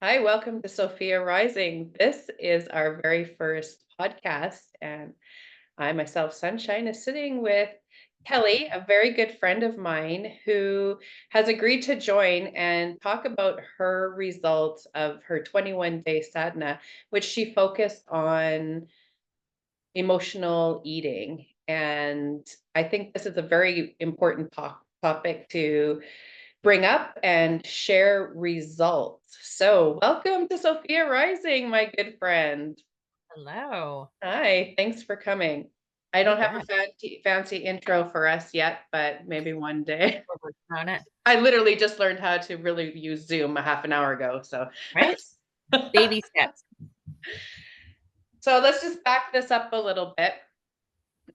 Hi, welcome to Sophia Rising. This is our very first podcast, and I myself, Sunshine, is sitting with Kelly, a very good friend of mine who has agreed to join and talk about her results of her 21-day sadhana, which she focused on emotional eating. And I think this is a very important topic to bring up and share results. So, welcome to Sophia Rising, my good friend. Hello. Hi, thanks for coming. I You don't have a bet. fancy intro for us yet, but maybe one day. We're working on it, I literally just learned how to really use Zoom a half an hour ago. So, right? Baby steps. so let's just back this up a little bit.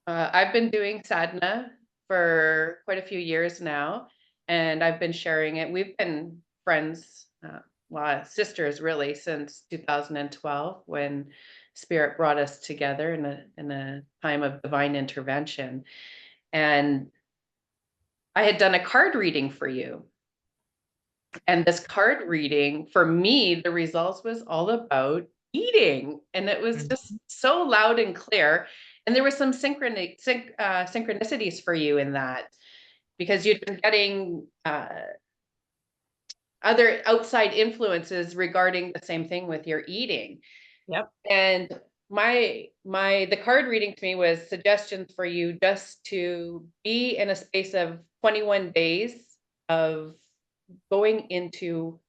I've been doing sadhana for quite a few years now, and I've been sharing it. We've been friends, well, sisters really, since 2012 when Spirit brought us together in a time of divine intervention. And I had done a card reading for you. And this card reading, for me, the results was all about eating. And it was just Mhm. so loud and clear. And there were some synchronicities for you in that because you'd been getting other outside influences regarding the same thing with your eating. Yep. And the card reading to me was suggestions for you just to be in a space of 21 days of going into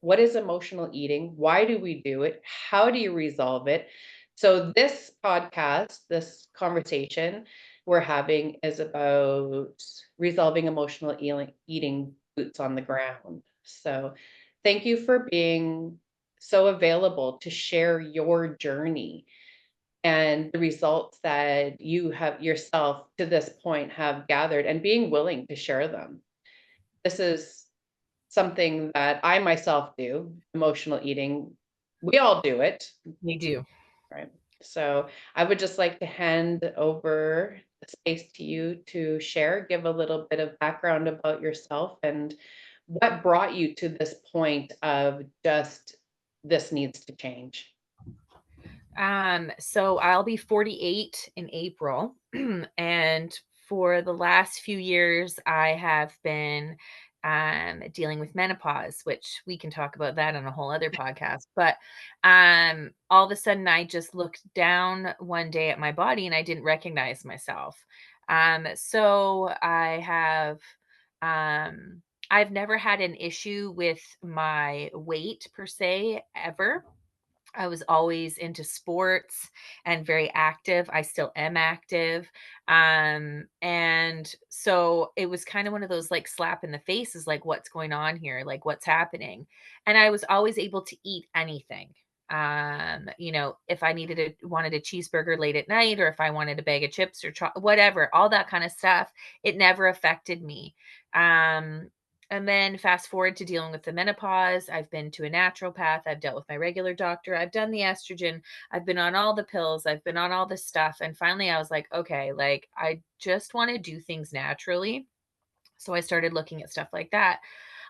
what is emotional eating? Why do we do it? How do you resolve it? So, this podcast, this conversation we're having is about resolving emotional eating boots on the ground. So, thank you for being so available to share your journey and the results that you have yourself to this point have gathered and being willing to share them. This is something that I myself do, emotional eating. We all do it, We do. right? So I would just like to hand over the space to you to share, give a little bit of background about yourself and what brought you to this point of just this needs to change. So I'll be 48 in April. And for the last few years, I have been dealing with menopause, which we can talk about that on a whole other podcast. But all of a sudden, I just looked down one day at my body and I didn't recognize myself. So um, I've never had an issue with my weight per se ever. I was always into sports and very active. I still am active. And so it was kind of one of those like slap in the faces, like, what's going on here? Like, what's happening? And I was always able to eat anything. If I wanted a cheeseburger late at night, or if I wanted a bag of chips or whatever, all that kind of stuff, it never affected me. Um, and then fast forward to dealing with the menopause. I've been to a naturopath. I've dealt with my regular doctor. I've done the estrogen. I've been on all the pills. I've been on all this stuff. And finally, I was like, okay, like I just want to do things naturally. So I started looking at stuff like that.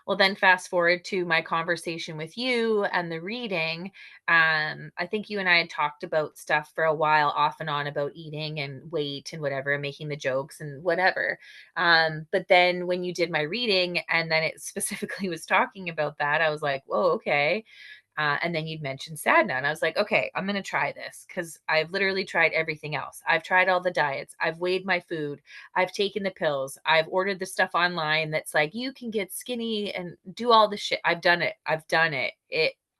Well, then fast forward to my conversation with you and the reading. I think you and I had talked about stuff for a while off and on about eating and weight and whatever, and making the jokes and whatever. But then when you did my reading and then it specifically was talking about that, I was like, whoa, okay. And then you'd mentioned sadna, and I was like, okay, I'm gonna try this because I've literally tried everything else. I've tried all the diets, I've weighed my food, I've taken the pills, I've ordered the stuff online that's like you can get skinny and do all the shit. I've done it. I've done it.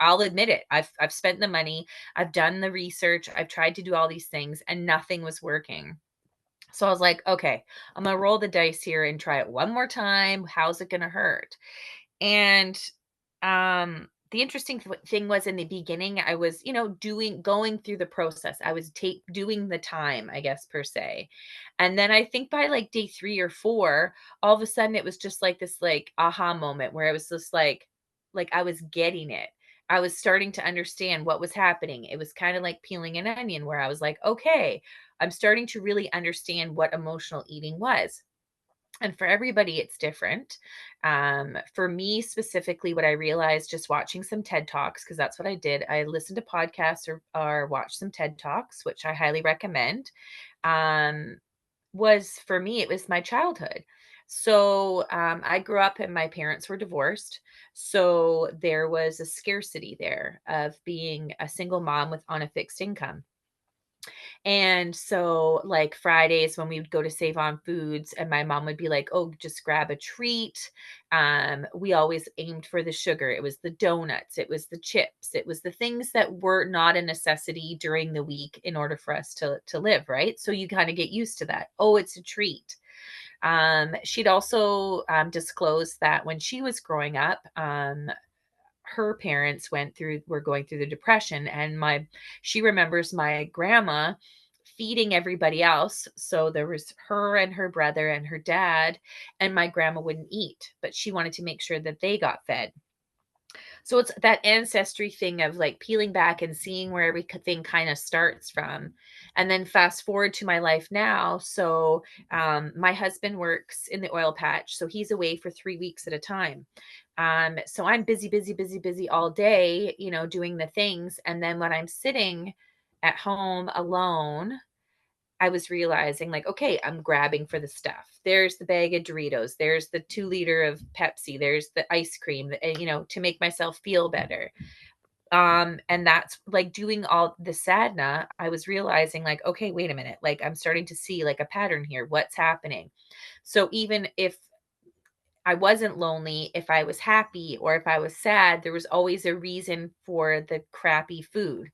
I'll admit it. I've spent the money, I've done the research, I've tried to do all these things, and nothing was working. So I was like, okay, I'm gonna roll the dice here and try it one more time. How's it gonna hurt? And the interesting thing was in the beginning, I was, going through the process. I was doing the time, I guess, per se. And then I think by like day 3 or 4, all of a sudden it was just like this like aha moment where I was just like I was getting it. I was starting to understand what was happening. It was kind of like peeling an onion where I was like, okay, I'm starting to really understand what emotional eating was. And for everybody, it's different. For me specifically, what I realized just watching some TED Talks, because that's what I did. I listened to podcasts or watched some TED Talks, which I highly recommend. Um, was for me, it was my childhood. So I grew up and my parents were divorced. So there was a scarcity there of being a single mom with on a fixed income. And so, like Fridays when we would go to Save on Foods, and my mom would be like, "Oh, just grab a treat." We always aimed for the sugar. It was the donuts, it was the chips, it was the things that were not a necessity during the week in order for us to live, right? So you kind of get used to that. Oh, it's a treat. She'd also disclosed that when she was growing up, her parents were going through the depression, and my she remembers my grandma feeding everybody else. So there was her and her brother and her dad, and my grandma wouldn't eat, but she wanted to make sure that they got fed. So it's that ancestry thing of like peeling back and seeing where everything kind of starts from. And then fast forward to my life now. So my husband works in the oil patch, so he's away for 3 weeks at a time. So I'm busy, busy, busy, busy all day, doing the things. And then when I'm sitting at home alone, I was realizing like, okay, I'm grabbing for the stuff. There's the bag of Doritos. There's the 2 liter of Pepsi. There's the ice cream, to make myself feel better. And that's like doing all the sadna. I was realizing like, okay, wait a minute. Like I'm starting to see like a pattern here. What's happening? So even if I wasn't lonely, if I was happy or if I was sad, there was always a reason for the crappy food.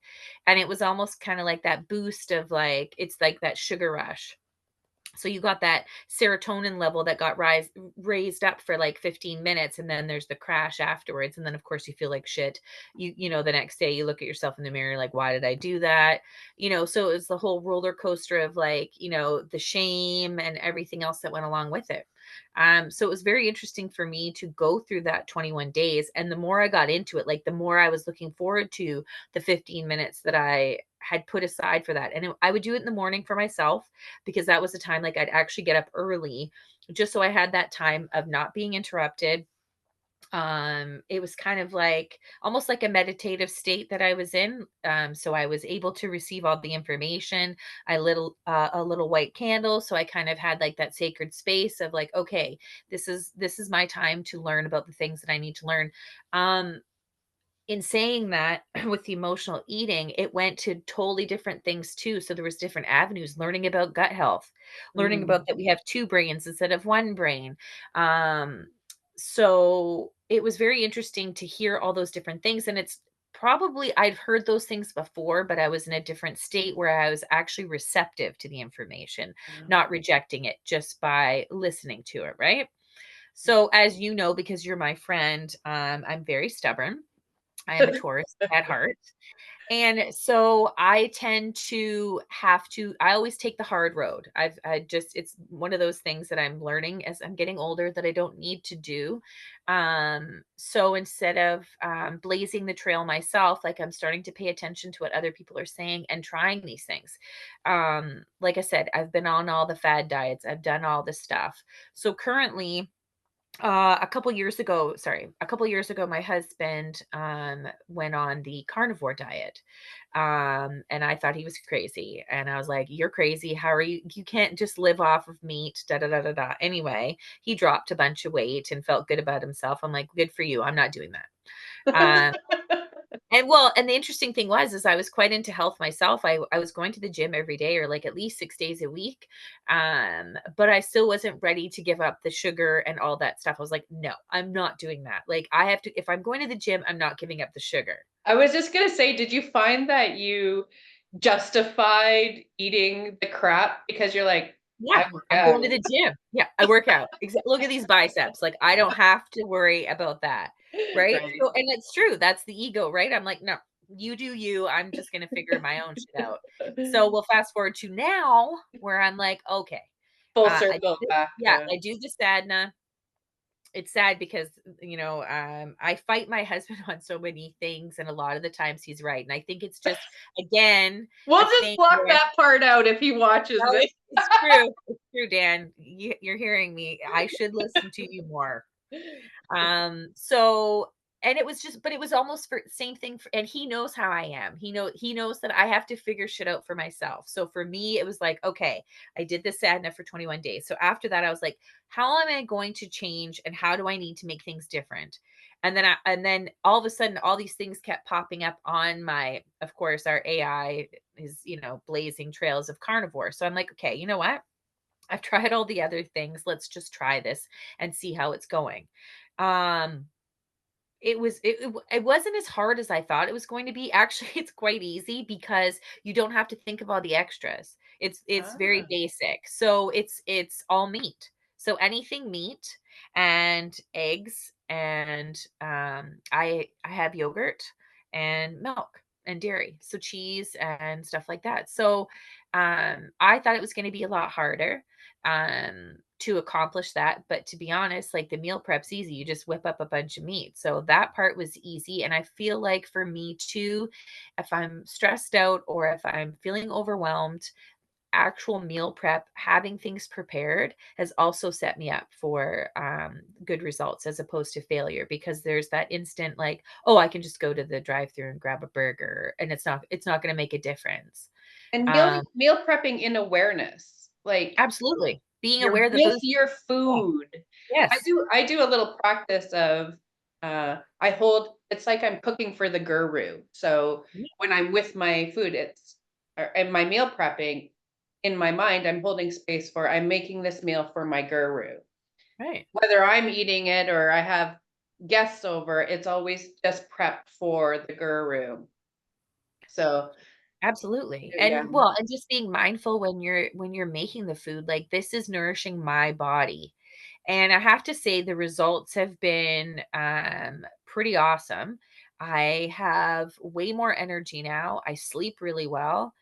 And it was almost kind of like that boost of like, it's like that sugar rush. So you got that serotonin level that got raised up for like 15 minutes, and then there's the crash afterwards, and then of course you feel like shit. The next day you look at yourself in the mirror like, why did I do that? So it's the whole roller coaster of like, the shame and everything else that went along with it. So it was very interesting for me to go through that 21 days, and the more I got into it, like the more I was looking forward to the 15 minutes that I had put aside for that. And I would do it in the morning for myself, because that was the time like I'd actually get up early just so I had that time of not being interrupted. It was kind of like almost like a meditative state that I was in. So I was able to receive all the information. I lit a little white candle, so I kind of had like that sacred space of like, okay, this is my time to learn about the things that I need to learn. um in saying that, with the emotional eating, it went to totally different things too. So there was different avenues, learning about gut health, learning about Mm. that we have two brains instead of one brain. Um, so it was very interesting to hear all those different things. And it's probably I'd heard those things before, but I was in a different state where I was actually receptive to the information, not rejecting it just by listening to it, right? So as you know, because you're my friend, I'm very stubborn. I am a Taurus at heart. And so I tend to I always take the hard road. It's one of those things that I'm learning as I'm getting older that I don't need to do. So instead of blazing the trail myself, like I'm starting to pay attention to what other people are saying and trying these things. Like I said, I've been on all the fad diets, I've done all this stuff. So currently, a couple years ago, my husband went on the carnivore diet. And I thought he was crazy. And I was like, "You're crazy. How are you? You can't just live off of meat." Da da da da da. Anyway, he dropped a bunch of weight and felt good about himself. I'm like, "Good for you. I'm not doing that." Um, and the interesting thing is I was quite into health myself. I was going to the gym every day, or like at least 6 days a week. But I still wasn't ready to give up the sugar and all that stuff. I was like, no, I'm not doing that. Like I have to, if I'm going to the gym, I'm not giving up the sugar. I was just gonna say, did you find that you justified eating the crap because you're like, Yeah, I work I'm going to out, the gym. Yeah, I work out. Look at these biceps. Like I don't have to worry about that. Right. right? So, and it's true. That's the ego, right? I'm like, no, you do you. I'm just going to figure my own shit out. So we'll fast forward to now where I'm like, okay, Full I circle do, back yeah, to I do the sadna. It's sad because, I fight my husband on so many things, and a lot of the times he's right. And I think it's just, again, we'll a just thing block where that part out if he watches no, this. it's true. true, Dan. You're hearing me. I should listen to you more. So and it was just but it was almost for same thing for, and he knows how I am. He knows that I have to figure shit out for myself. So for me, it was like, okay, I did this sadness for 21 days. So after that, I was like, how am I going to change and how do I need to make things different? And then all of a sudden all these things kept popping up on my, of course, our AI is, blazing trails of carnivore. So I'm like, okay, you know what? I've tried all the other things. Let's just try this and see how it's going. Um, it wasn't as hard as I thought it was going to be. Actually, it's quite easy because you don't have to think of all the extras. It's very Ah, basic. So it's all meat. So anything meat and eggs and I have yogurt and milk and dairy. So cheese and stuff like that. So I thought it was going to be a lot harder to accomplish that. But to be honest, like the meal prep's easy. You just whip up a bunch of meat. So that part was easy. And I feel like for me too, if I'm stressed out or if I'm feeling overwhelmed, actual meal prep, having things prepared has also set me up for good results as opposed to failure because there's that instant like, oh, I can just go to the drive through and grab a burger and it's not going to make a difference. and Um, meal prepping in awareness, like absolutely. Being you're aware that with those, your yeah, food. yes. I do a little practice of, I hold it's like I'm cooking for the guru. So when I'm with my food, it's or and my meal prepping, in my mind, I'm holding space for I'm making this meal for my guru. Right. Whether I'm eating it or I have guests over, it's always just prepped for the guru. So, Absolutely. yeah. And just being mindful when you're making the food, like this is nourishing my body. And I have to say the results have been pretty awesome. I have way more energy now. I sleep really well.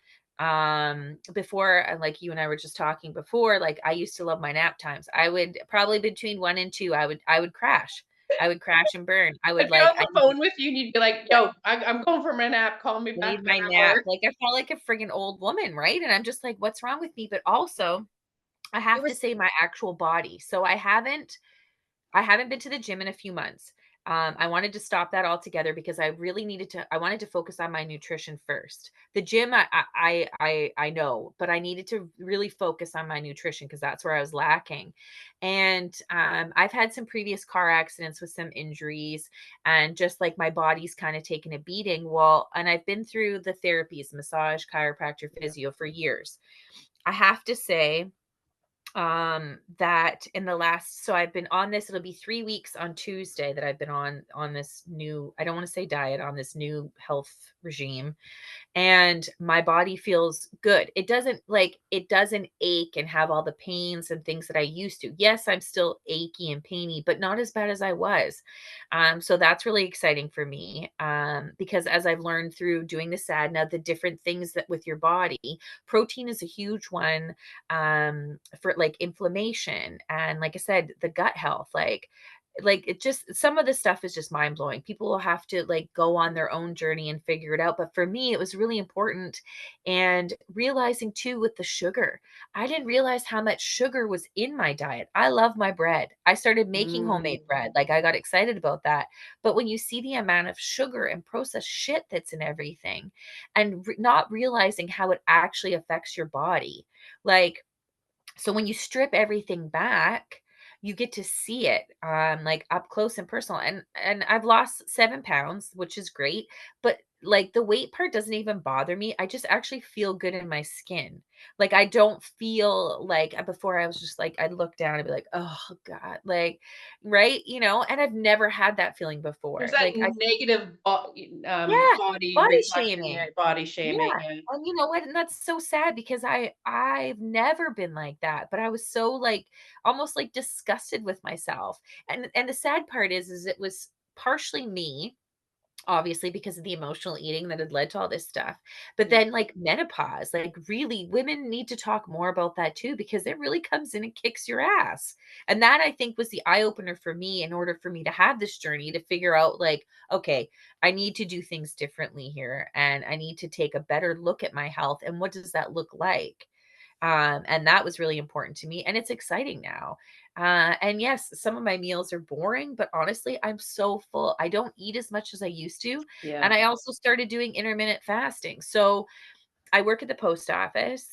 Before like you and I were just talking before, like I used to love my nap times. I would probably between 1 and 2, I would crash. I would crash and burn. I I'd would be like on I the phone with you and you'd be like, "Yo, I'm going for my nap. Call me I back need an my nap. hour." Like, I felt like a friggin' old woman, right? And I'm just like, "What's wrong with me?" But also, I It have to was say my actual body. So I haven't been to the gym in a few months. I wanted to stop that altogether because I wanted to focus on my nutrition first. The gym, I know, but I needed to really focus on my nutrition because that's where I was lacking. And I've had some previous car accidents with some injuries, and just like my body's kind of taken a beating. Well, and I've been through the therapies, massage, chiropractor, yeah. physio for years. I have to say that in the last, so I've been on this, it'll be 3 weeks on Tuesday that I've been on this new, I don't want to say diet, on this new health regime, and my body feels good. It doesn't ache and have all the pains and things that I used to. Yes, I'm still achy and painy, but not as bad as I was. So that's really exciting for me. Because as I've learned through doing the sadna, the different things that with your body, protein is a huge one for like inflammation and like I said, the gut health. Like it just some of this stuff is just mind blowing. People will have to like go on their own journey and figure it out. But for me, it was really important. And realizing too with the sugar, I didn't realize how much sugar was in my diet. I love my bread. I started making homemade Mm. bread. Like I got excited about that. But when you see the amount of sugar and processed shit that's in everything and not realizing how it actually affects your body, like so when you strip everything back, you get to see it, like, up close and personal, and I've lost 7 pounds, which is great, but, like, the weight part doesn't even bother me. I just actually feel good in my skin. Like, I don't feel like before I was just like, I'd look down and be like, "Oh god," like, right? And I've never had that feeling There's before. that Like, I negative yeah, body body reduction, shaming. yeah, body shaming, Yeah, yeah. and you know what? And that's so sad because I've never been like that, but I was so, like, almost, like, disgusted with myself, and the sad part is it was partially me, obviously, because of the emotional eating that had led to all this stuff, but Yeah. then, like, menopause, like, really, women need to talk more about that too because it really comes in and kicks your ass, and that, I think, was the eye opener for me in order for me to have this journey to figure out, like, "Okay, I need to do things differently here, and I need to take a better look at my health, and what does that look like?" And that was really important to me, and it's exciting now. And yes, some of my meals are boring, but honestly, I'm so full. I don't eat as much as I used to, and Yeah. I also started doing intermittent fasting. So I work at the post office,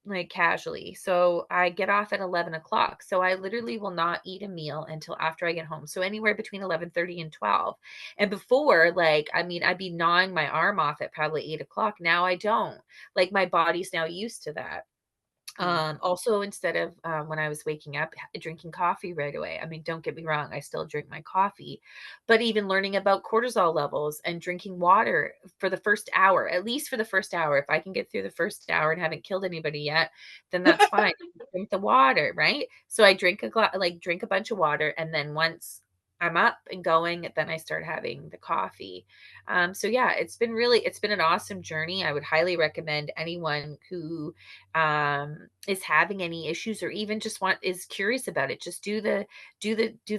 like, casually. So I get off at 11 o'clock. So I literally will not eat a meal until after I get home. So anywhere between 11:30 and 12. And before, like, I mean, I'd be gnawing my arm off at probably 8 o'clock. Now I don't. Like, my body's now used to that. Yeah. Also, instead of when I was waking up, drinking coffee right away. I mean, don't get me wrong, I still drink my coffee, but even learning about cortisol levels and drinking water for the first hour, at least for the first hour. If I can get through the first hour and haven't killed anybody yet, then that's fine. Drink the water, right? So I drink drink a bunch of water, and then once I'm up and going, then I start having the coffee. So yeah, it's been an awesome journey. I would highly recommend anyone who is having any issues or even just want is curious about it, just do the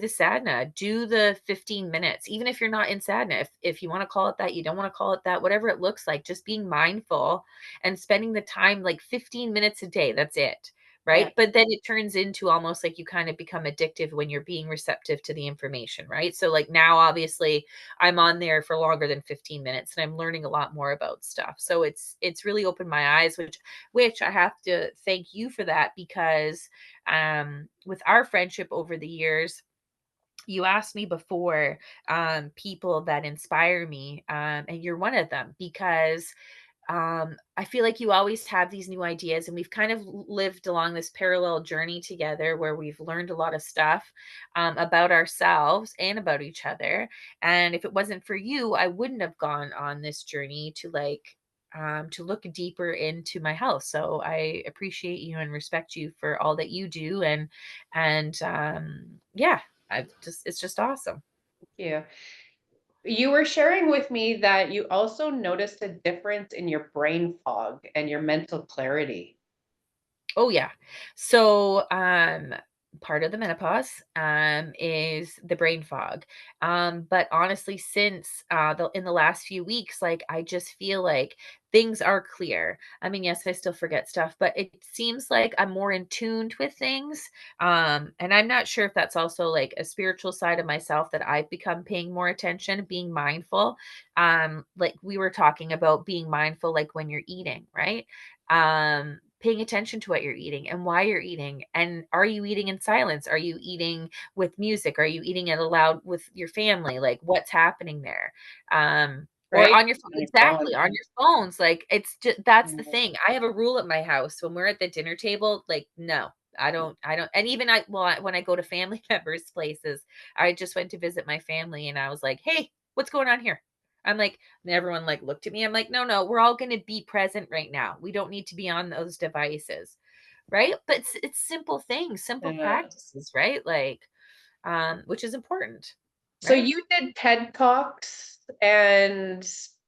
sadhana, do the 15 minutes, even if you're not in sadhana. If you want to call it that, you don't want to call it that, whatever it looks like, just being mindful and spending the time, like 15 minutes a day. That's it. Yeah. Right. But then it turns into almost like you kind of become addictive when you're being receptive to the information. Right. So, like, now, obviously, I'm on there for longer than 15 minutes and I'm learning a lot more about stuff. So it's really opened my eyes, which I have to thank you for that, because with our friendship over the years, you asked me before, people that inspire me, and you're one of them, because I feel like you always have these new ideas, and we've kind of lived along this parallel journey together where we've learned a lot of stuff about ourselves and about each other. And if it wasn't for you, I wouldn't have gone on this journey to look deeper into my health. So I appreciate you and respect you for all that you do. And yeah, it's just awesome. Yeah. You were sharing with me that you also noticed a difference in your brain fog and your mental clarity. Oh yeah. So, part of the menopause is the brain fog. But honestly, since in the last few weeks, like, I just feel like things are clear. I mean, yes, I still forget stuff, but it seems like I'm more in tuned with things. And I'm not sure if that's also like a spiritual side of myself that I've become paying more attention, being mindful. Like we were talking about being mindful, like when you're eating, right? Paying attention to what you're eating and why you're eating. And are you eating in silence? Are you eating with music? Are you eating it aloud with your family? Like, what's happening there? Or Right? on your On your phone. exactly, on your phones. Like, it's just that's the Yeah. thing. I have a rule at my house when we're at the dinner table, like, no. I don't, and even when I go to family members' places, I just went to visit my family and I was like, "Hey, what's going on here?" I'm like, and everyone, like, looked at me. I'm like, "No, no, we're all gonna be present right now. We don't need to be on those devices." Right? But it's simple things, simple Yeah. practices, right? Like, which is important, So right? you did TED Talks and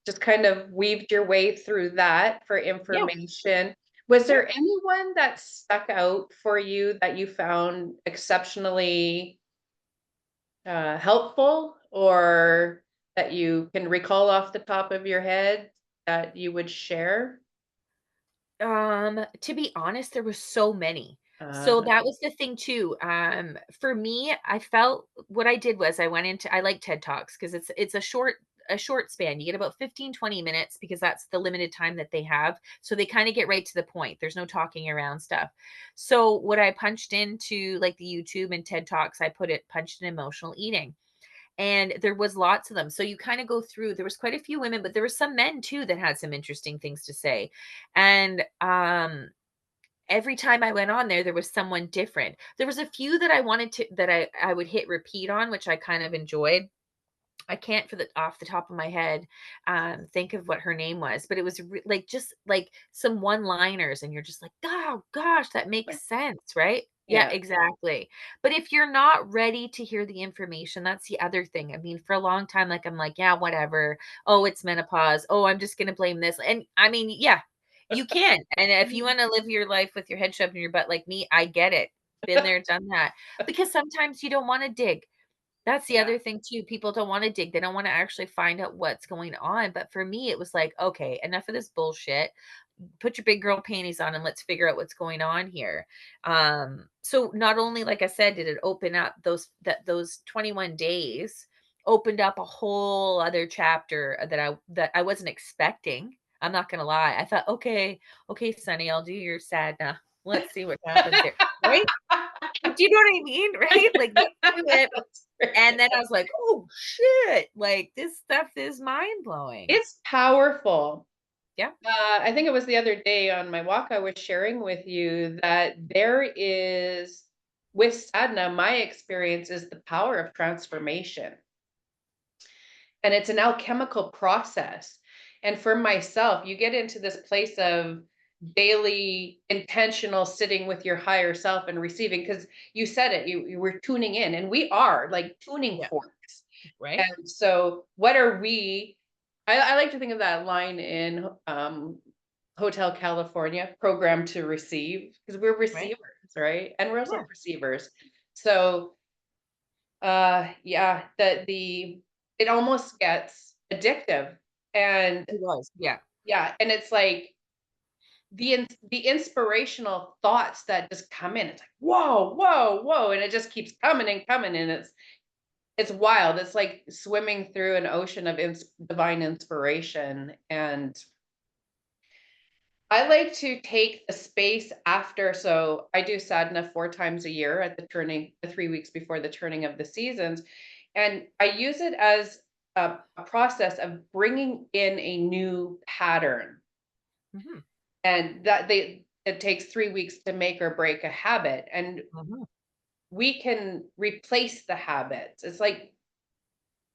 just kind of weaved your way through that for Yeah, information. Was yeah. there anyone that stuck out for you that you found exceptionally helpful or that you can recall off the top of your head that you would share? To be honest, there were so many. Uh, So that was the thing too. For me, I felt what I did was I like TED Talks because it's a short span. You get about 15, 20 minutes because that's the limited time that they have. So they kind of get right to the point. There's no talking around stuff. So what I punched into, like, the YouTube and TED Talks, I punched in emotional eating. And there was lots of them. So you kind of go through, there was quite a few women, but there were some men too that had some interesting things to say. And every time I went on there, there was someone different. There was a few that I wanted to that I would hit repeat on, which I kind of enjoyed. I can't, for the off the top of my head, think of what her name was, but it was like, just like some one-liners, and you're just like, "Oh gosh, that makes sense," right? Yeah, yeah. exactly. But if you're not ready to hear the information, that's the other thing. I mean, for a long time, like, I'm like, "Yeah, whatever. Oh, it's menopause. Oh, I'm just gonna blame this." And I mean, yeah, you can. And if you want to live your life with your head shoved in your butt like me, I get it. Been there, done that. Because sometimes you don't want to dig. That's the Yeah. other thing too. People don't wanna dig. They don't wanna actually find out what's going on. But for me, it was like, "Okay, enough of this bullshit. put your big girl panties on and let's figure out what's going on here. So not only, like I said, did it open up those 21 days opened up a whole other chapter that I wasn't expecting. I'm not gonna lie. I thought, okay, Sonny, I'll do your sad now. Let's see what happens here. Right? Like, do you know what I mean? Right? Like, let's do it. That's great. And then I was like, oh shit, like this stuff is mind blowing. It's powerful. Yeah. I think it was the other day on my walk, I was sharing with you that there is, with sadhana, my experience is the power of transformation. And it's an alchemical process. And for myself, you get into this place of daily intentional sitting with your higher self and receiving, because you said it, you were tuning in, and we are like tuning Yeah. forks. Right. And so, what are we? I like to think of that line in Hotel California, programmed to receive, because we're Right. receivers, right? And we're also Yeah. perceivers. So, yeah, the it almost gets addictive, and It was. Yeah. yeah, and it's like the inspirational thoughts that just come in. It's like, whoa, whoa, whoa, and it just keeps coming and coming, and it's wild. It's like swimming through an ocean of divine inspiration. And I like to take the space after. So I do sadhana 4 times a year at the 3 weeks before the turning of the seasons. And I use it as a process of bringing in a new pattern. Mhm. And it takes 3 weeks to make or break a habit. And Mhm. we can replace the habits. It's like,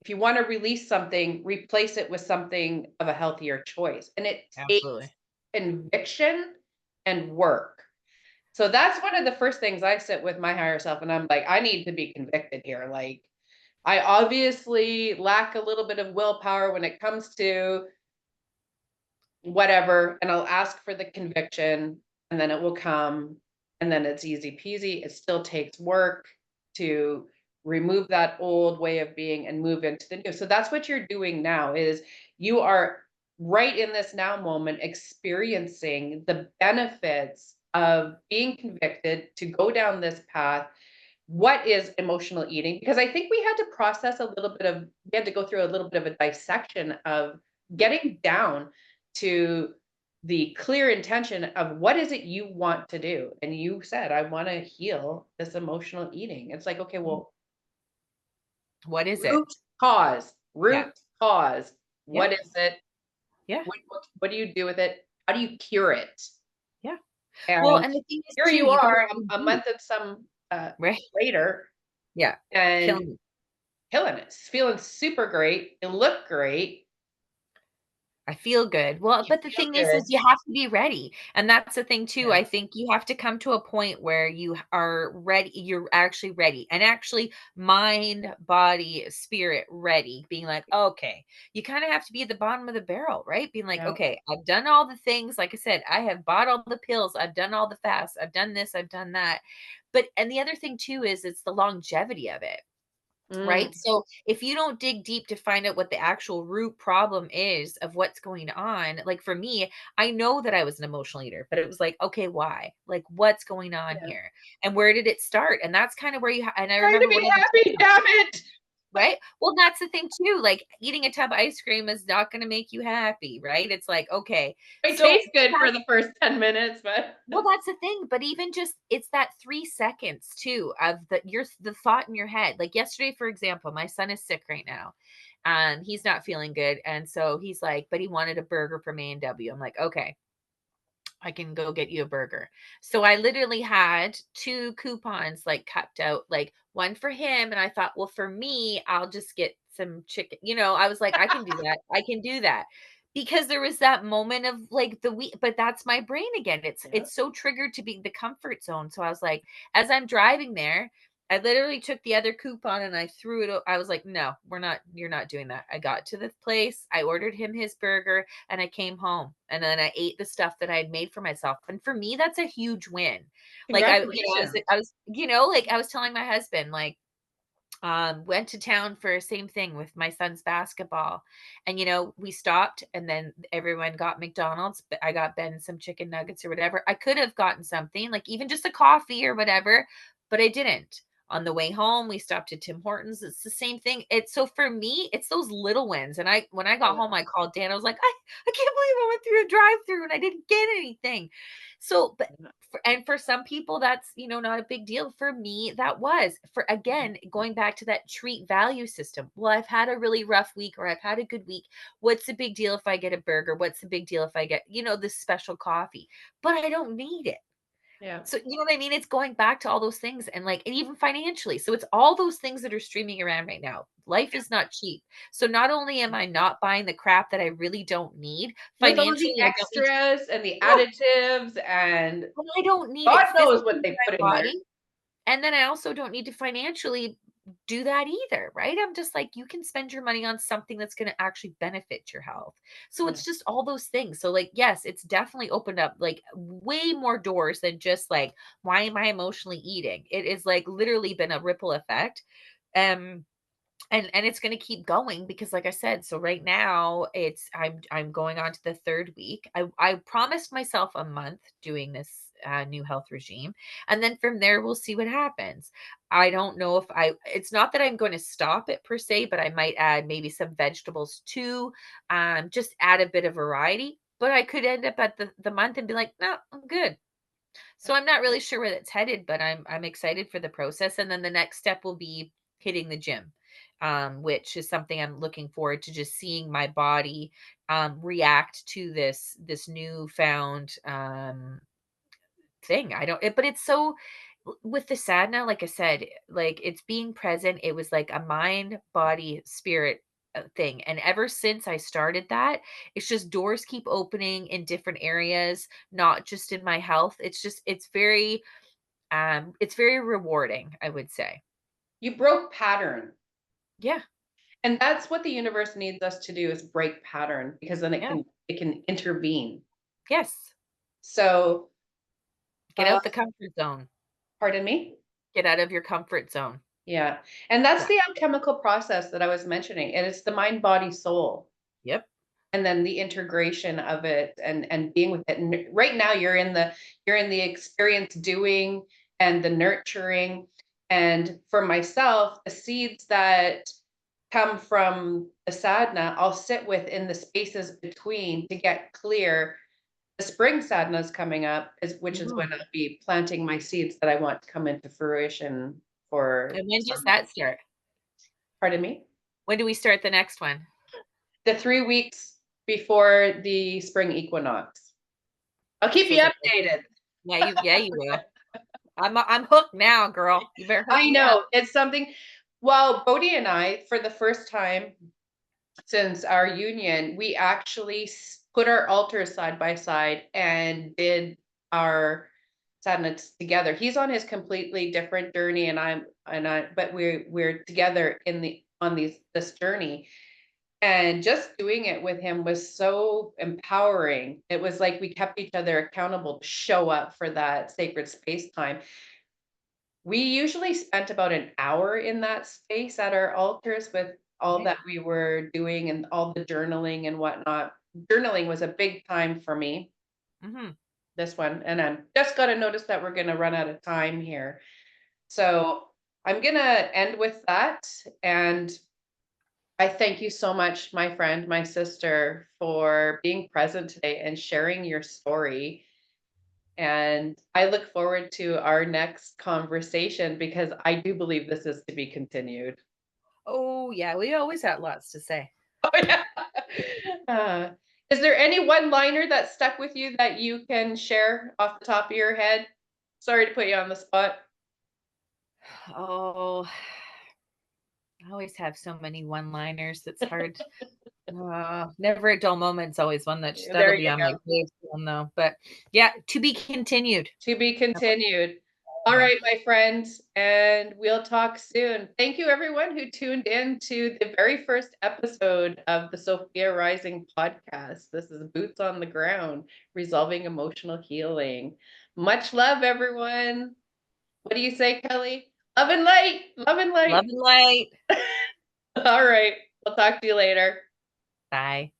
if you want to release something, replace it with something of a healthier choice. And it takes Absolutely. conviction and work. So that's one of the first things I sit with my higher self, and I'm like, I need to be convicted here. Like, I obviously lack a little bit of willpower when it comes to whatever, and I'll ask for the conviction, and then it will come, and then it's easy peasy. It still takes work to remove that old way of being and move into the new. So that's what you're doing now, is you are right in this now moment experiencing the benefits of being convicted to go down this path. What is emotional eating? Because I think we had to process a little bit of, we had to go through a little bit of a dissection of getting down to the clear intention of what is it you want to do. And you said, I want to heal this emotional eating. It's like, okay, Mhm. well, What is it? root cause, Yeah. root cause. Yeah. What is it? Yeah. What do you do with it? How do you cure it? Yeah. Well, And and the thing is here too, you you gotta are dig a deep, month and some right? later, Yeah. and Killing me. killing it, feeling super great. You look great. I feel good. Well, You but the feel thing is good. you have to be ready, and that's the thing too. Yeah. I think you have to come to a point where are ready, you're actually ready, and actually mind, body, spirit ready, being like, "Okay." You kinda have to be at the bottom of the barrel, right? Being like, Yeah. "Okay, I've done all the things." Like I said, I have bought all the pills, I've done all the fasts, I've done this, I've done that. But and the other thing too is it's the longevity of it. Mm, Right? So, if you don't dig deep to find out what the actual root problem is of what's going on, like for me, I know that I was an emotional eater, but it was like, okay, why? Like, what's going on yeah. here? And where did it start? And that's kind of where and I Trying to remember one be of the happy, damn it. right? Well, that's the thing too. Like eating a tub of ice cream is not going to make you happy, right? It's like, okay. It So tastes good for the first 10 minutes, but well, that's the thing, but even just it's that 3 seconds too of the thought in your head. Like yesterday, for example, my son is sick right now, and he's not feeling good, and so he's like, but he wanted a burger from A&W. I'm like, "Okay, I can go get you a burger." So I literally had 2 coupons, like, cupped out, like, 1 for him, and I thought, "Well, for me, I'll just get some chicken," I was like, "I can do that, I can do that." Because there was that moment of, like, the week but that's my brain again, yeah. it's so triggered to be the comfort zone, so I was like as I'm driving there, I literally took the other coupon and I threw it o I was like, "No, you're not doing that." I got to the place, I ordered him his burger, and I came home, and then I ate the stuff that I had made for myself, and for me, that's a huge win. Like, Congratulations. I was like I was telling my husband, like, Went to town for same thing with my son's basketball. And we stopped and then everyone got McDonald's, but I got Ben some chicken nuggets or whatever. I could have gotten something, like even just a coffee or whatever, but I didn't. On the way home, we stopped at Tim Hortons. It's the same thing. It's so for me, it's those little wins. And when I got home, I called Dan. I was like, I can't believe I went through a drive-through and I didn't get anything. So, but and for some people that's not a big deal. For me that was, for again, going back to that treat value system. Well, I've had a really rough week or I've had a good week. What's the big deal if I get a burger? What's the big deal if I get this special coffee? But I don't need it. Yeah. So you know what I mean? It's going back to all those things, and even financially. So it's all those things that are streaming around right now. Life is not cheap. So not only am I not buying the crap that I really don't need With all the financially, I don't need to. extras and the Yeah, additives and and I don't need God it knows physically what in they my put in there. body. And then I also don't need to financially do that either, right? I'm just like, you can spend your money on something that's going to actually benefit your health. So Yeah. it's just all those things. So, like, yes, it's definitely opened up like way more doors than just like, why am I emotionally eating? It is like literally been a ripple effect. Um, and it's going to keep going because like I said, so right now I'm going on to the third week. I promised myself a month doing this new health regime, and then from there we'll see what happens. I don't know if it's not that I'm going to stop it per se, but I might add maybe some vegetables too, just add a bit of variety. But I could end up at the month and be like, no, I'm good. So I'm not really sure where that's headed, but I'm excited for the process. And then the next step will be hitting the gym, which is something I'm looking forward to, just seeing my body react to this newfound thing. I don't, but it's so with the sadna, like I said, like it's being present. It was like a mind, body, spirit thing. And ever since I started that, it's just doors keep opening in different areas, not just in my health. It's very rewarding, I would say. You broke pattern. Yeah. And that's what the universe needs us to do is break pattern because then Yeah. it can intervene. Yes. So, Get uh, out the comfort zone. pardon me? Get out of your comfort zone. Yeah. And that's Yeah. the alchemical process that I was mentioning. And it's the mind, body, soul. Yep. And then the integration of it and being with it. And right now you're in the experience doing and the nurturing. And for myself, the seeds that come from the sadhana, I'll sit with in the spaces between to get clear. The spring sadhana is coming up, which is Mhm. when I'll be planting my seeds that I want to come into fruition for. And when does that start? Pardon me? When do we start the next one? The 3 weeks before the spring equinox. I'll keep So you is it updated. yeah, you will. I'm hooked now, girl. You better hook I me up. know it's something. Well, Bodhi and I, for the first time since our union, we actually put our altars side by side and did our sadness together. He's on his completely different journey, but we're together on this journey. And just doing it with him was so empowering. It was like we kept each other accountable to show up for that sacred space time. We usually spent about an hour in that space at our altars with all Right. that we were doing and all the journaling and whatnot. Journaling was a big time for me, Mhm. this one. And I'm just got to notice that we're going to run out of time here. So I'm going to end with that. And I thank you so much, my friend, my sister, for being present today and sharing your story. And I look forward to our next conversation because I do believe this is to be continued. Oh, yeah, we always had lots to say. Oh, yeah. Uh, is there any one liner that stuck with you that you can share off the top of your head? Sorry to put you on the spot. Oh, I always have so many one-liners, it's hard. Never a dull moment's always one that'll There be you on my go. gravestone though, but yeah, to be continued. To be continued. All right, my friends, and we'll talk soon. Thank you, everyone who tuned in to the very first episode of the Sophia Rising podcast. This is Boots on the Ground, resolving emotional healing. Much love, everyone. What do you say, Kelly? Love and light. Love and Love light. and light. All right. I'll talk to you later. Bye.